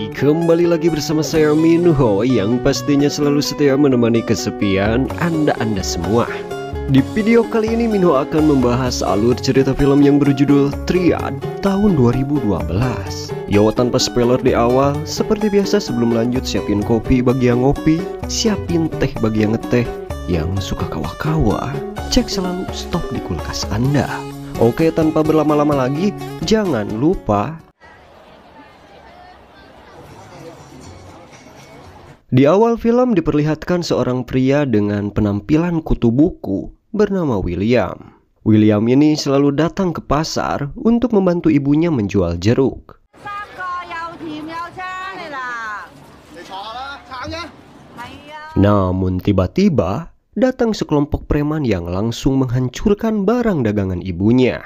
Hai, kembali lagi bersama saya Minho yang pastinya selalu setia menemani kesepian Anda semua. Di video kali ini Minho akan membahas alur cerita film yang berjudul Triad tahun 2012. Yo, tanpa spoiler di awal, seperti biasa sebelum lanjut siapin kopi bagi yang ngopi, siapin teh bagi yang ngeteh, yang suka kawa-kawa, cek selalu stok di kulkas Anda. Oke, tanpa berlama-lama lagi, jangan lupa di awal film diperlihatkan seorang pria dengan penampilan kutu buku bernama William. William ini selalu datang ke pasar untuk membantu ibunya menjual jeruk. Namun tiba-tiba datang sekelompok preman yang langsung menghancurkan barang dagangan ibunya.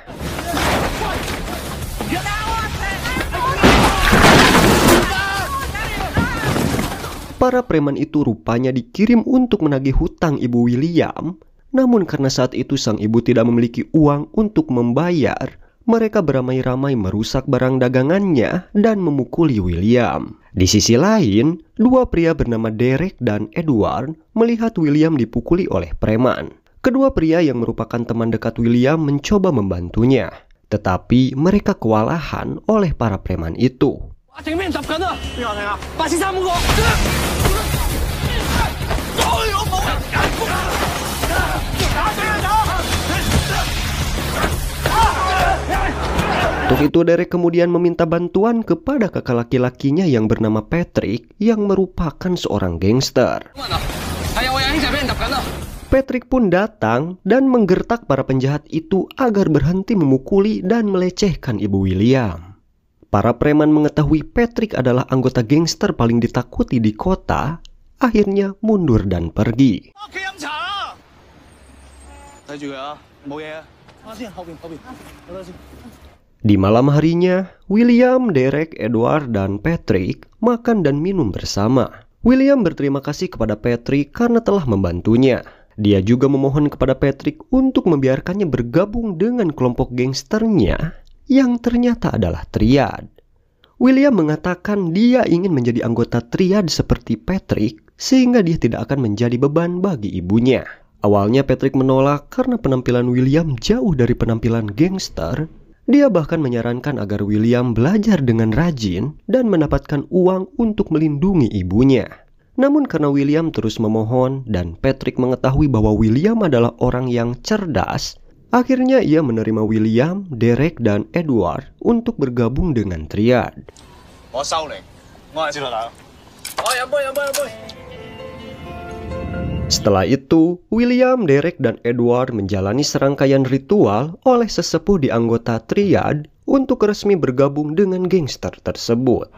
Para preman itu rupanya dikirim untuk menagih hutang ibu William. Namun karena saat itu sang ibu tidak memiliki uang untuk membayar, mereka beramai-ramai merusak barang dagangannya dan memukuli William. Di sisi lain, dua pria bernama Derek dan Edward melihat William dipukuli oleh preman. Kedua pria yang merupakan teman dekat William mencoba membantunya, tetapi mereka kewalahan oleh para preman itu. Untuk itu Derek kemudian meminta bantuan kepada kakak laki-lakinya yang bernama Patrick yang merupakan seorang gangster. Patrick pun datang dan menggertak para penjahat itu agar berhenti memukuli dan melecehkan ibu William. Para preman mengetahui Patrick adalah anggota gangster paling ditakuti di kota, akhirnya mundur dan pergi. Di malam harinya, William, Derek, Edward, dan Patrick makan dan minum bersama. William berterima kasih kepada Patrick karena telah membantunya. Dia juga memohon kepada Patrick untuk membiarkannya bergabung dengan kelompok gangsternya yang ternyata adalah Triad. William mengatakan dia ingin menjadi anggota Triad seperti Patrick sehingga dia tidak akan menjadi beban bagi ibunya. Awalnya Patrick menolak karena penampilan William jauh dari penampilan gangster. Dia bahkan menyarankan agar William belajar dengan rajin dan mendapatkan uang untuk melindungi ibunya. Namun karena William terus memohon dan Patrick mengetahui bahwa William adalah orang yang cerdas, akhirnya ia menerima William, Derek, dan Edward untuk bergabung dengan Triad. Setelah itu, William, Derek, dan Edward menjalani serangkaian ritual oleh sesepuh di anggota Triad untuk resmi bergabung dengan gangster tersebut.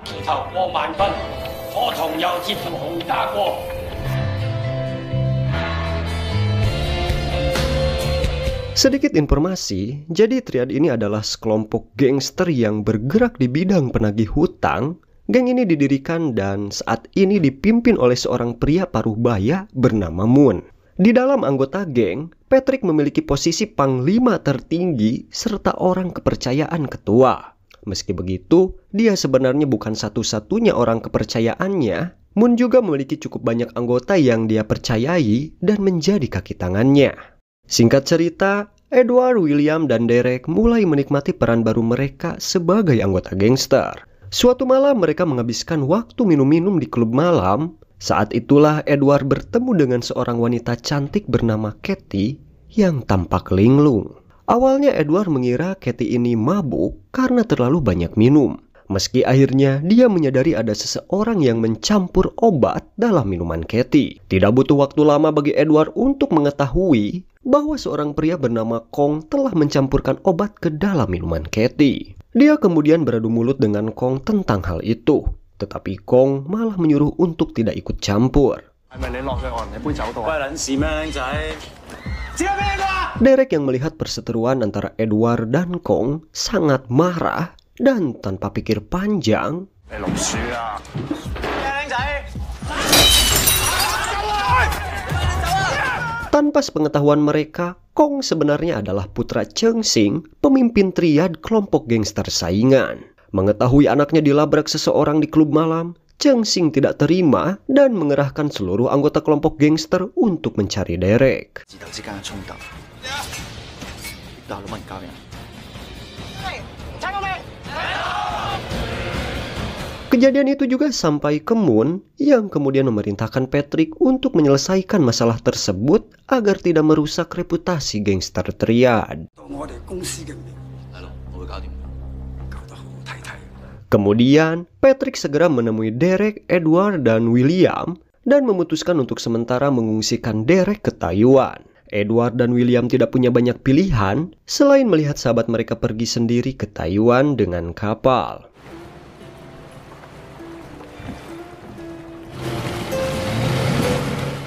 Sedikit informasi, jadi Triad ini adalah sekelompok gangster yang bergerak di bidang penagih hutang. Geng ini didirikan dan saat ini dipimpin oleh seorang pria paruh baya bernama Moon. Di dalam anggota geng, Patrick memiliki posisi panglima tertinggi serta orang kepercayaan ketua. Meski begitu, dia sebenarnya bukan satu-satunya orang kepercayaannya. Moon juga memiliki cukup banyak anggota yang dia percayai dan menjadi kaki tangannya. Singkat cerita, Edward, William, dan Derek mulai menikmati peran baru mereka sebagai anggota gangster. Suatu malam mereka menghabiskan waktu minum-minum di klub malam. Saat itulah Edward bertemu dengan seorang wanita cantik bernama Katie yang tampak linglung. Awalnya Edward mengira Katie ini mabuk karena terlalu banyak minum. Meski akhirnya dia menyadari ada seseorang yang mencampur obat dalam minuman Katie. Tidak butuh waktu lama bagi Edward untuk mengetahui bahwa seorang pria bernama Kong telah mencampurkan obat ke dalam minuman Katie. Dia kemudian beradu mulut dengan Kong tentang hal itu. Tetapi Kong malah menyuruh untuk tidak ikut campur. Derek yang melihat perseteruan antara Edward dan Kong sangat marah dan tanpa pikir panjang, tanpa sepengetahuan mereka, Kong sebenarnya adalah putra Cheng Xing, pemimpin Triad kelompok gangster saingan. Mengetahui anaknya dilabrak seseorang di klub malam, Cheng Xing tidak terima dan mengerahkan seluruh anggota kelompok gangster untuk mencari Derek. Kejadian itu juga sampai ke Moon yang kemudian memerintahkan Patrick untuk menyelesaikan masalah tersebut agar tidak merusak reputasi gangster triad. Kemudian, Patrick segera menemui Derek, Edward, dan William dan memutuskan untuk sementara mengungsikan Derek ke Taiwan. Edward dan William tidak punya banyak pilihan selain melihat sahabat mereka pergi sendiri ke Taiwan dengan kapal.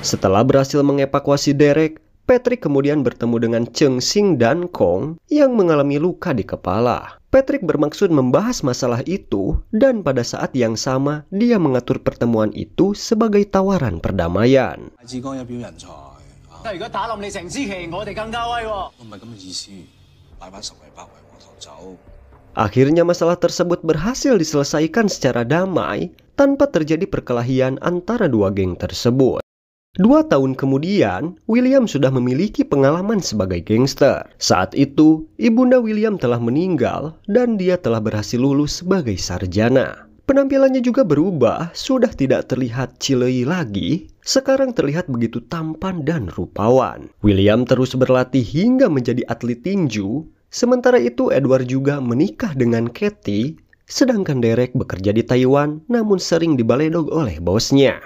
Setelah berhasil mengevakuasi Derek, Patrick kemudian bertemu dengan Cheng Xing dan Kong yang mengalami luka di kepala. Patrick bermaksud membahas masalah itu dan pada saat yang sama dia mengatur pertemuan itu sebagai tawaran perdamaian. Akhirnya masalah tersebut berhasil diselesaikan secara damai tanpa terjadi perkelahian antara dua geng tersebut. 2 tahun kemudian, William sudah memiliki pengalaman sebagai gangster. Saat itu, ibunda William telah meninggal dan dia telah berhasil lulus sebagai sarjana. Penampilannya juga berubah, sudah tidak terlihat cilei lagi, sekarang terlihat begitu tampan dan rupawan. William terus berlatih hingga menjadi atlet tinju, sementara itu Edward juga menikah dengan Katie, sedangkan Derek bekerja di Taiwan namun sering dibaledog oleh bosnya.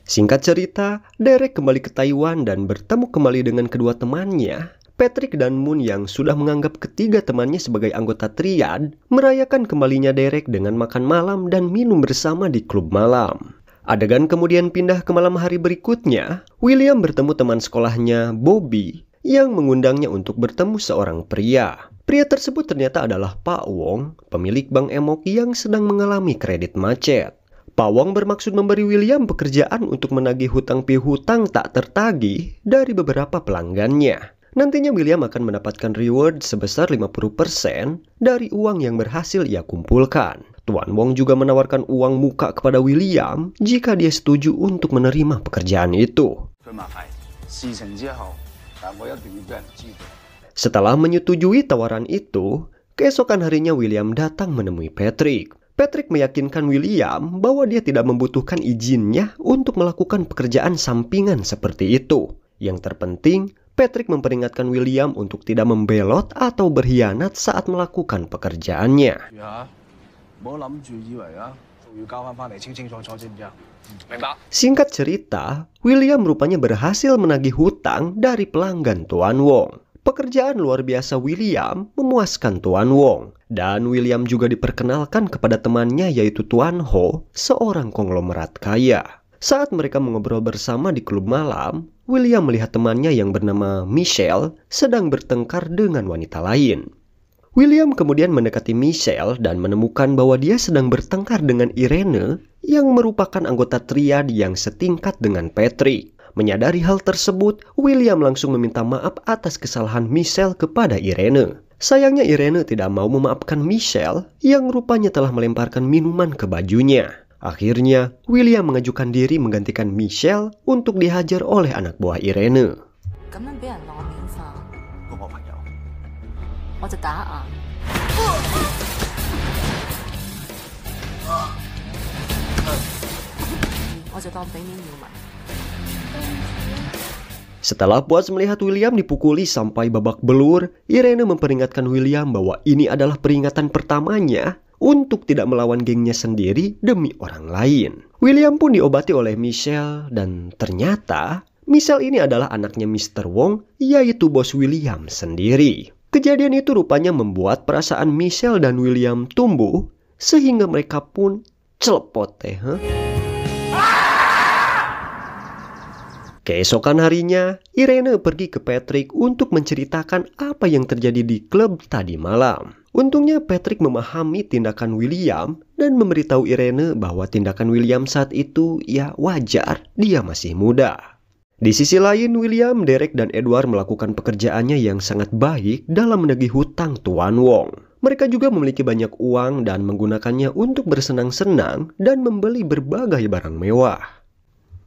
Singkat cerita, Derek kembali ke Taiwan dan bertemu kembali dengan kedua temannya. Patrick dan Moon yang sudah menganggap ketiga temannya sebagai anggota triad, merayakan kembalinya Derek dengan makan malam dan minum bersama di klub malam. Adegan kemudian pindah ke malam hari berikutnya. William bertemu teman sekolahnya, Bobby, yang mengundangnya untuk bertemu seorang pria. Pria tersebut ternyata adalah Pak Wong, pemilik bank Emok yang sedang mengalami kredit macet. Pak Wong bermaksud memberi William pekerjaan untuk menagih hutang piutang tak tertagih dari beberapa pelanggannya. Nantinya William akan mendapatkan reward sebesar 50% dari uang yang berhasil ia kumpulkan. Tuan Wong juga menawarkan uang muka kepada William jika dia setuju untuk menerima pekerjaan itu. Setelah menyetujui tawaran itu, keesokan harinya William datang menemui Patrick. Patrick meyakinkan William bahwa dia tidak membutuhkan izinnya untuk melakukan pekerjaan sampingan seperti itu. Yang terpenting, Patrick memperingatkan William untuk tidak membelot atau berkhianat saat melakukan pekerjaannya. Singkat cerita, William rupanya berhasil menagih hutang dari pelanggan Tuan Wong. Pekerjaan luar biasa William memuaskan Tuan Wong. Dan William juga diperkenalkan kepada temannya yaitu Tuan Ho, seorang konglomerat kaya. Saat mereka mengobrol bersama di klub malam, William melihat temannya yang bernama Michelle sedang bertengkar dengan wanita lain. William kemudian mendekati Michelle dan menemukan bahwa dia sedang bertengkar dengan Irene yang merupakan anggota triad yang setingkat dengan Patrick. Menyadari hal tersebut, William langsung meminta maaf atas kesalahan Michelle kepada Irene. Sayangnya Irene tidak mau memaafkan Michelle yang rupanya telah melemparkan minuman ke bajunya. Akhirnya, William mengajukan diri menggantikan Michelle untuk dihajar oleh anak buah Irene. Setelah puas melihat William dipukuli sampai babak belur, Irene memperingatkan William bahwa ini adalah peringatan pertamanya untuk tidak melawan gengnya sendiri demi orang lain. William pun diobati oleh Michelle dan ternyata Michelle ini adalah anaknya Mr. Wong, yaitu bos William sendiri. Kejadian itu rupanya membuat perasaan Michelle dan William tumbuh sehingga mereka pun celepot. Keesokan harinya, Irene pergi ke Patrick untuk menceritakan apa yang terjadi di klub tadi malam. Untungnya Patrick memahami tindakan William dan memberitahu Irene bahwa tindakan William saat itu ya wajar, dia masih muda. Di sisi lain, William, Derek, dan Edward melakukan pekerjaannya yang sangat baik dalam menagih hutang Tuan Wong. Mereka juga memiliki banyak uang dan menggunakannya untuk bersenang-senang dan membeli berbagai barang mewah.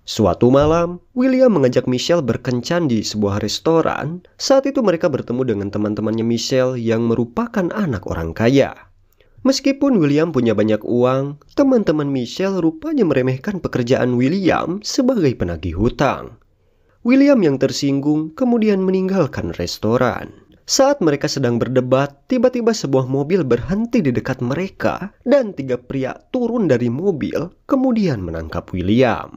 Suatu malam, William mengajak Michelle berkencan di sebuah restoran. Saat itu mereka bertemu dengan teman-temannya Michelle yang merupakan anak orang kaya. Meskipun William punya banyak uang, teman-teman Michelle rupanya meremehkan pekerjaan William sebagai penagih hutang. William yang tersinggung kemudian meninggalkan restoran. Saat mereka sedang berdebat, tiba-tiba sebuah mobil berhenti di dekat mereka dan 3 pria turun dari mobil kemudian menangkap William.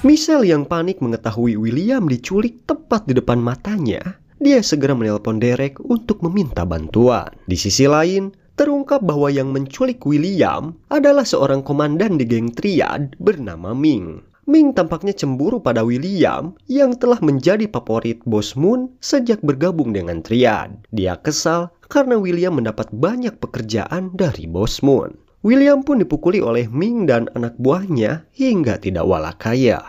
Michelle yang panik mengetahui William diculik tepat di depan matanya. Dia segera menelpon Derek untuk meminta bantuan. Di sisi lain, terungkap bahwa yang menculik William adalah seorang komandan di geng Triad bernama Ming. Ming tampaknya cemburu pada William yang telah menjadi favorit Bos Moon sejak bergabung dengan Triad. Dia kesal karena William mendapat banyak pekerjaan dari Bos Moon. William pun dipukuli oleh Ming dan anak buahnya hingga tidak walakaya.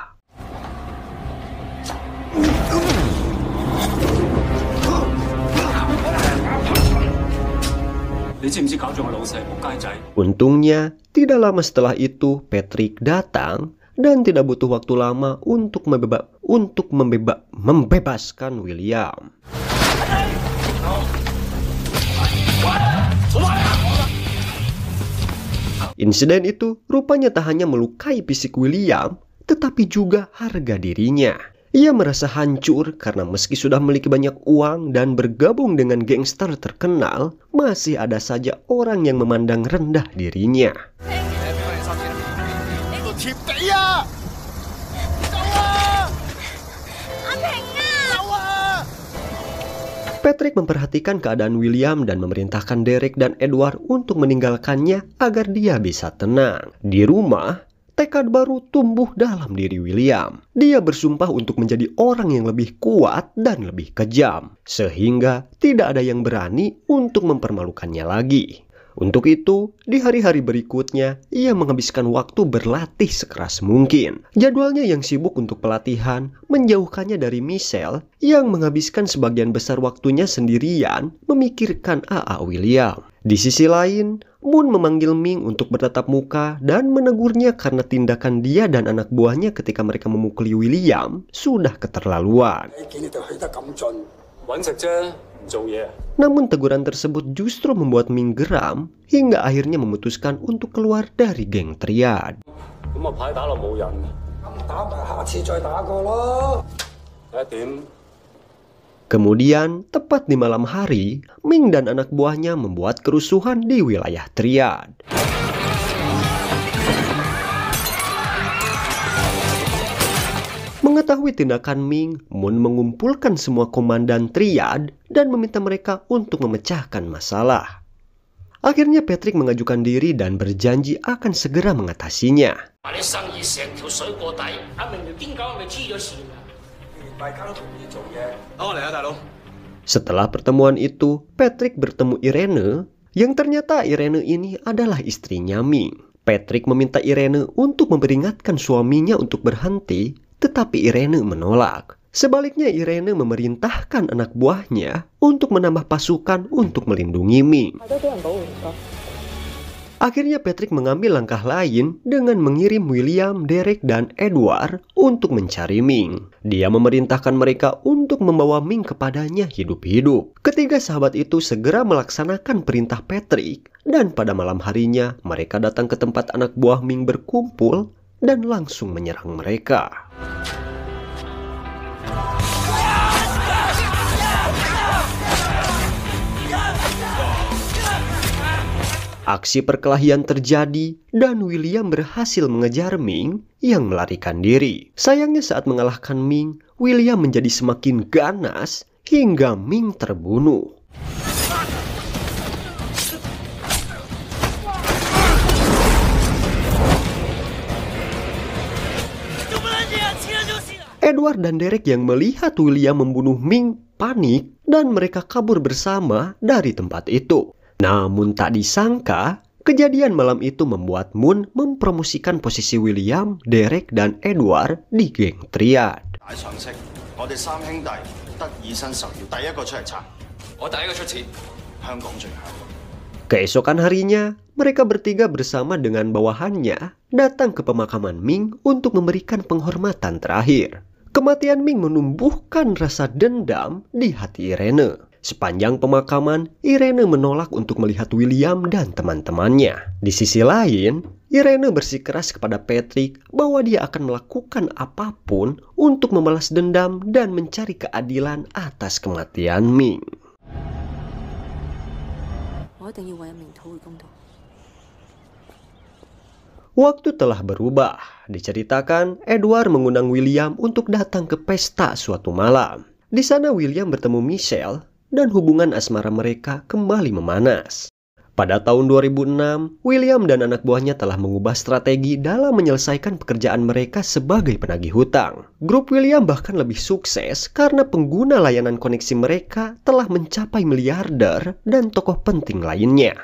Untungnya, tidak lama setelah itu Patrick datang dan tidak butuh waktu lama untuk membebaskan William. Insiden itu rupanya tak hanya melukai fisik William, tetapi juga harga dirinya. Ia merasa hancur karena meski sudah memiliki banyak uang dan bergabung dengan gangster terkenal, masih ada saja orang yang memandang rendah dirinya. Patrick memperhatikan keadaan William dan memerintahkan Derek dan Edward untuk meninggalkannya agar dia bisa tenang. Di rumah, tekad baru tumbuh dalam diri William. Dia bersumpah untuk menjadi orang yang lebih kuat dan lebih kejam, sehingga tidak ada yang berani untuk mempermalukannya lagi. Untuk itu, di hari-hari berikutnya, ia menghabiskan waktu berlatih sekeras mungkin. Jadwalnya yang sibuk untuk pelatihan menjauhkannya dari Michelle yang menghabiskan sebagian besar waktunya sendirian memikirkan AA William. Di sisi lain, Moon memanggil Ming untuk bertatap muka dan menegurnya karena tindakan dia dan anak buahnya ketika mereka memukuli William sudah keterlaluan. Namun teguran tersebut justru membuat Ming geram hingga akhirnya memutuskan untuk keluar dari geng Triad. Kemudian, tepat di malam hari, Ming dan anak buahnya membuat kerusuhan di wilayah Triad. Mengetahui tindakan Ming, Moon mengumpulkan semua komandan Triad dan meminta mereka untuk memecahkan masalah. Akhirnya Patrick mengajukan diri dan berjanji akan segera mengatasinya. Setelah pertemuan itu, Patrick bertemu Irene, yang ternyata Irene ini adalah istrinya Ming. Patrick meminta Irene untuk memperingatkan suaminya untuk berhenti, tetapi Irene menolak. Sebaliknya Irene memerintahkan anak buahnya untuk menambah pasukan untuk melindungi Ming. Akhirnya Patrick mengambil langkah lain dengan mengirim William, Derek, dan Edward untuk mencari Ming. Dia memerintahkan mereka untuk membawa Ming kepadanya hidup-hidup. Ketiga sahabat itu segera melaksanakan perintah Patrick, dan pada malam harinya mereka datang ke tempat anak buah Ming berkumpul dan langsung menyerang mereka. Aksi perkelahian terjadi dan William berhasil mengejar Ming yang melarikan diri. Sayangnya saat mengalahkan Ming, William menjadi semakin ganas hingga Ming terbunuh. Edward dan Derek yang melihat William membunuh Ming panik dan mereka kabur bersama dari tempat itu. Namun tak disangka, kejadian malam itu membuat Moon mempromosikan posisi William, Derek, dan Edward di geng Triad. Keesokan harinya, mereka bertiga bersama dengan bawahannya datang ke pemakaman Ming untuk memberikan penghormatan terakhir. Kematian Ming menumbuhkan rasa dendam di hati Irene. Sepanjang pemakaman, Irene menolak untuk melihat William dan teman-temannya. Di sisi lain, Irene bersikeras kepada Patrick bahwa dia akan melakukan apapun untuk membalas dendam dan mencari keadilan atas kematian Ming. Waktu telah berubah. Diceritakan, Edward mengundang William untuk datang ke pesta suatu malam. Di sana William bertemu Michelle dan hubungan asmara mereka kembali memanas. Pada tahun 2006, William dan anak buahnya telah mengubah strategi dalam menyelesaikan pekerjaan mereka sebagai penagih hutang. Grup William bahkan lebih sukses karena pengguna layanan koneksi mereka telah mencapai miliarder dan tokoh penting lainnya.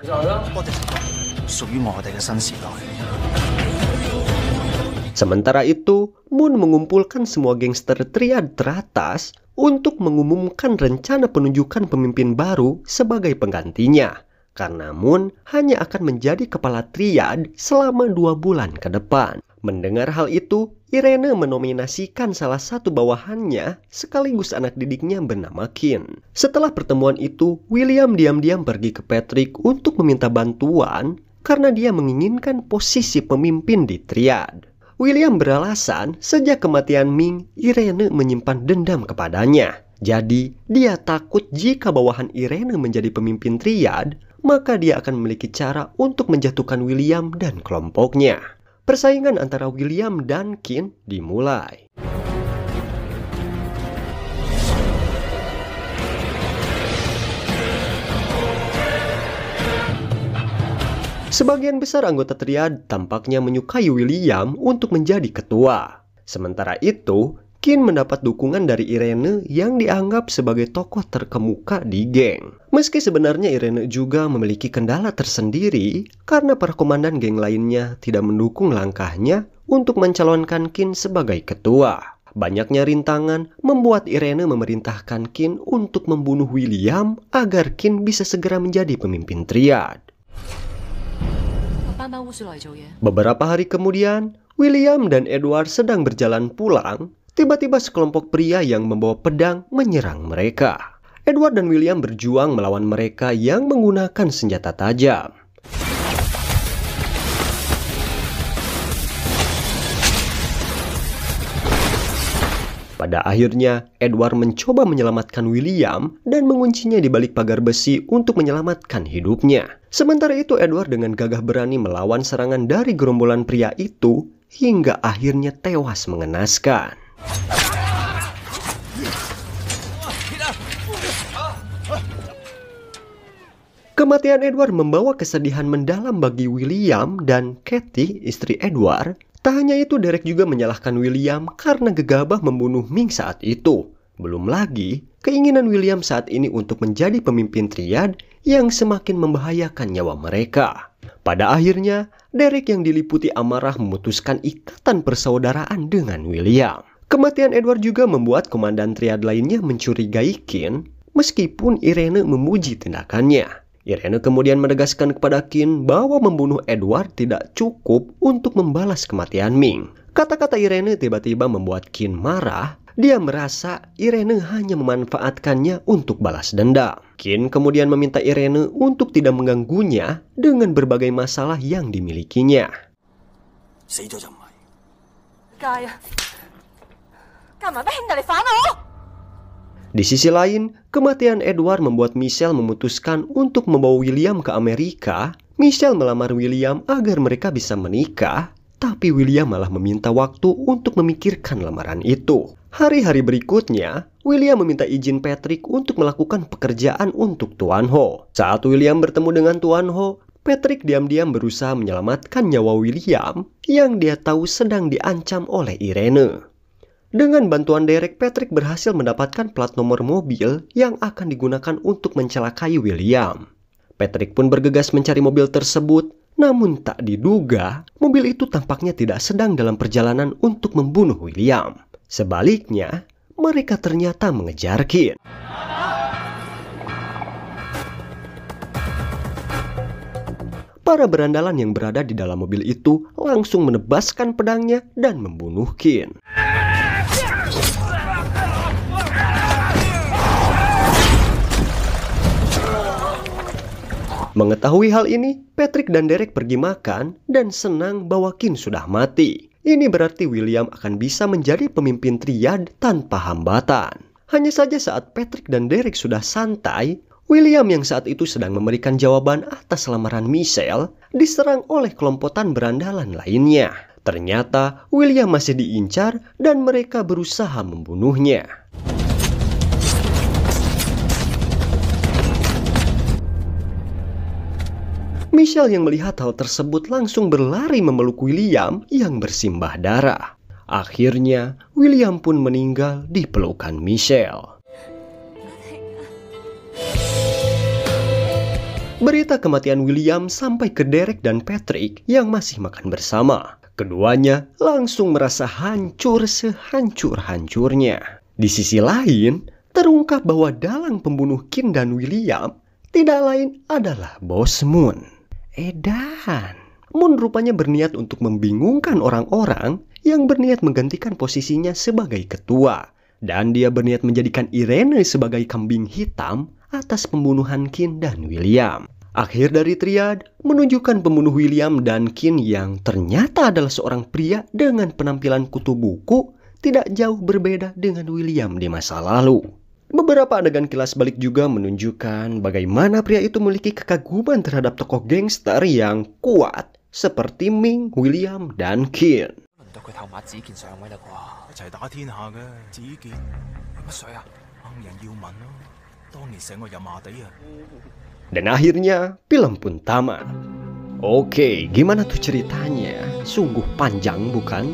Sementara itu, Moon mengumpulkan semua gangster Triad teratas untuk mengumumkan rencana penunjukan pemimpin baru sebagai penggantinya. Karena Moon hanya akan menjadi kepala Triad selama 2 bulan ke depan. Mendengar hal itu, Irene menominasikan salah satu bawahannya sekaligus anak didiknya bernama Qin. Setelah pertemuan itu, William diam-diam pergi ke Patrick untuk meminta bantuan karena dia menginginkan posisi pemimpin di Triad. William beralasan sejak kematian Ming, Irene menyimpan dendam kepadanya. Jadi, dia takut jika bawahan Irene menjadi pemimpin Triad, maka dia akan memiliki cara untuk menjatuhkan William dan kelompoknya. Persaingan antara William dan Qin dimulai. Sebagian besar anggota Triad tampaknya menyukai William untuk menjadi ketua. Sementara itu, Qin mendapat dukungan dari Irene yang dianggap sebagai tokoh terkemuka di geng. Meski sebenarnya Irene juga memiliki kendala tersendiri karena para komandan geng lainnya tidak mendukung langkahnya untuk mencalonkan Qin sebagai ketua. Banyaknya rintangan membuat Irene memerintahkan Qin untuk membunuh William agar Qin bisa segera menjadi pemimpin Triad. Beberapa hari kemudian, William dan Edward sedang berjalan pulang. Tiba-tiba sekelompok pria yang membawa pedang menyerang mereka. Edward dan William berjuang melawan mereka yang menggunakan senjata tajam. Pada akhirnya, Edward mencoba menyelamatkan William dan menguncinya di balik pagar besi untuk menyelamatkan hidupnya. Sementara itu, Edward dengan gagah berani melawan serangan dari gerombolan pria itu hingga akhirnya tewas mengenaskan. Kematian Edward membawa kesedihan mendalam bagi William dan Kathy, istri Edward. Tak hanya itu, Derek juga menyalahkan William karena gegabah membunuh Ming saat itu. Belum lagi, keinginan William saat ini untuk menjadi pemimpin Triad yang semakin membahayakan nyawa mereka. Pada akhirnya, Derek yang diliputi amarah memutuskan ikatan persaudaraan dengan William. Kematian Edward juga membuat komandan Triad lainnya mencurigai Qin, meskipun Irene memuji tindakannya. Irene kemudian menegaskan kepada Qin bahwa membunuh Edward tidak cukup untuk membalas kematian Ming. Kata-kata Irene tiba-tiba membuat Qin marah. Dia merasa Irene hanya memanfaatkannya untuk balas dendam. Qin kemudian meminta Irene untuk tidak mengganggunya dengan berbagai masalah yang dimilikinya. Di sisi lain, kematian Edward membuat Michelle memutuskan untuk membawa William ke Amerika. Michelle melamar William agar mereka bisa menikah, tapi William malah meminta waktu untuk memikirkan lamaran itu. Hari-hari berikutnya, William meminta izin Patrick untuk melakukan pekerjaan untuk Tuan Ho. Saat William bertemu dengan Tuan Ho, Patrick diam-diam berusaha menyelamatkan nyawa William yang dia tahu sedang diancam oleh Irene. Dengan bantuan Derek, Patrick berhasil mendapatkan plat nomor mobil yang akan digunakan untuk mencelakai William. Patrick pun bergegas mencari mobil tersebut, namun tak diduga, mobil itu tampaknya tidak sedang dalam perjalanan untuk membunuh William. Sebaliknya, mereka ternyata mengejar Kin. Para berandalan yang berada di dalam mobil itu langsung menebaskan pedangnya dan membunuh Kin. Mengetahui hal ini, Patrick dan Derek pergi makan dan senang bahwa Kin sudah mati. Ini berarti William akan bisa menjadi pemimpin triad tanpa hambatan. Hanya saja saat Patrick dan Derek sudah santai, William yang saat itu sedang memberikan jawaban atas lamaran Michelle diserang oleh kelompokan berandalan lainnya. Ternyata William masih diincar dan mereka berusaha membunuhnya. Michelle yang melihat hal tersebut langsung berlari memeluk William yang bersimbah darah. Akhirnya, William pun meninggal di pelukan Michelle. Berita kematian William sampai ke Derek dan Patrick yang masih makan bersama. Keduanya langsung merasa hancur sehancur-hancurnya. Di sisi lain, terungkap bahwa dalang pembunuh Kin dan William tidak lain adalah Bos Moon. Edan. Moon rupanya berniat untuk membingungkan orang-orang yang berniat menggantikan posisinya sebagai ketua. Dan dia berniat menjadikan Irene sebagai kambing hitam atas pembunuhan Kin dan William. Akhir dari triad menunjukkan pembunuh William dan Kin yang ternyata adalah seorang pria dengan penampilan kutu buku tidak jauh berbeda dengan William di masa lalu. Beberapa adegan kilas balik juga menunjukkan bagaimana pria itu memiliki kekaguman terhadap tokoh gangster yang kuat seperti Ming, William, dan Kin. Dan akhirnya film pun tamat. Oke, gimana tuh ceritanya? Sungguh panjang bukan?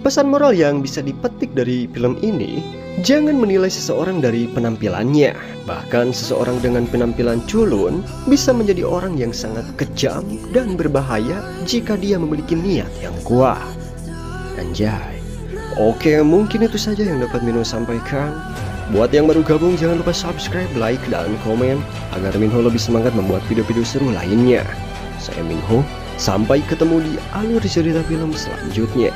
Pesan moral yang bisa dipetik dari film ini, jangan menilai seseorang dari penampilannya. Bahkan seseorang dengan penampilan culun bisa menjadi orang yang sangat kejam dan berbahaya jika dia memiliki niat yang kuat. Anjay. Oke, mungkin itu saja yang dapat Minho sampaikan. Buat yang baru gabung, jangan lupa subscribe, like, dan komen agar Minho lebih semangat membuat video-video seru lainnya. Saya Minho, sampai ketemu di alur cerita film selanjutnya.